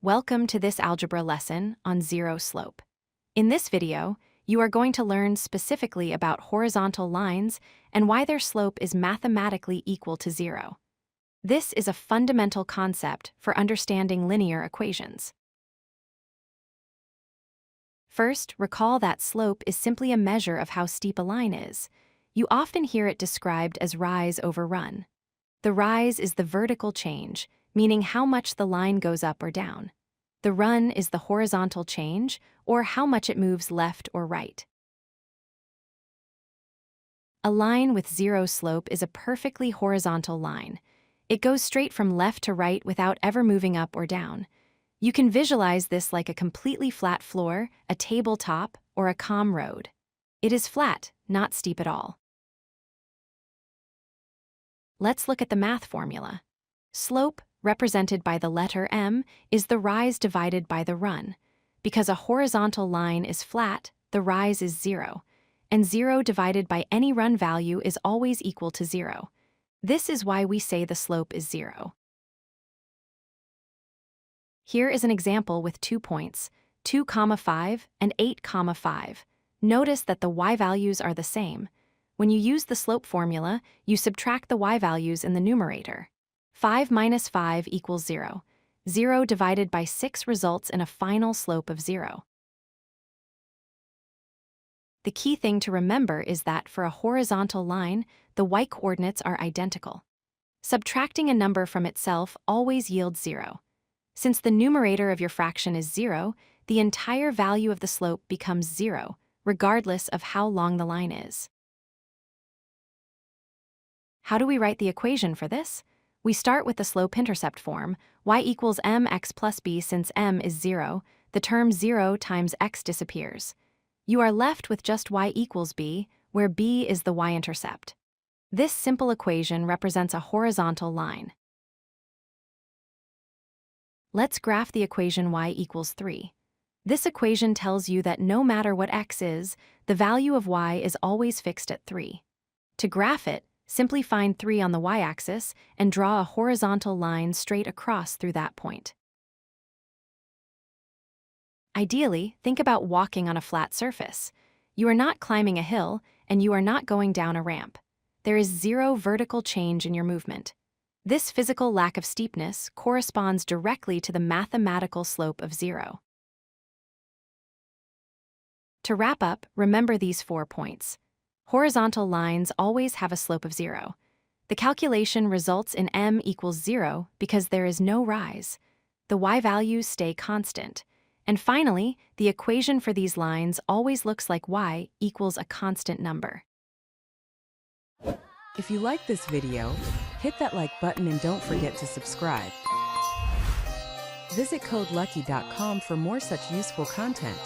Welcome to this algebra lesson on zero slope. In this video, you are going to learn specifically about horizontal lines and why their slope is mathematically equal to zero. This is a fundamental concept for understanding linear equations. First, recall that slope is simply a measure of how steep a line is. You often hear it described as rise over run. The rise is the vertical change, meaning how much the line goes up or down. The run is the horizontal change, or how much it moves left or right. A line with zero slope is a perfectly horizontal line. It goes straight from left to right without ever moving up or down. You can visualize this like a completely flat floor, a tabletop, or a calm road. It is flat, not steep at all. Let's look at the math formula. Slope, represented by the letter m, is the rise divided by the run. Because a horizontal line is flat, the rise is zero, and 0 divided by any run value is always equal to 0. This is why we say the slope is 0. Here is an example with 2 points, 2,5 and 8,5. Notice that the y values are the same. When you use the slope formula, you subtract the y values in the numerator. 5 minus 5 equals 0. 0 divided by 6 results in a final slope of 0. The key thing to remember is that for a horizontal line, the y-coordinates are identical. Subtracting a number from itself always yields 0. Since the numerator of your fraction is 0, the entire value of the slope becomes 0, regardless of how long the line is. How do we write the equation for this? We start with the slope-intercept form, y equals mx plus b. Since m is 0, the term 0 times x disappears. You are left with just y equals b, where b is the y-intercept. This simple equation represents a horizontal line. Let's graph the equation y equals 3. This equation tells you that no matter what x is, the value of y is always fixed at 3. To graph it, simply find 3 on the y-axis and draw a horizontal line straight across through that point. Ideally, think about walking on a flat surface. You are not climbing a hill, and you are not going down a ramp. There is 0 vertical change in your movement. This physical lack of steepness corresponds directly to the mathematical slope of 0. To wrap up, remember these 4 points. Horizontal lines always have a slope of 0. The calculation results in m equals 0 because there is no rise. The y values stay constant. And finally, the equation for these lines always looks like y equals a constant number. If you like this video, hit that like button and don't forget to subscribe. Visit codelucky.com for more such useful content.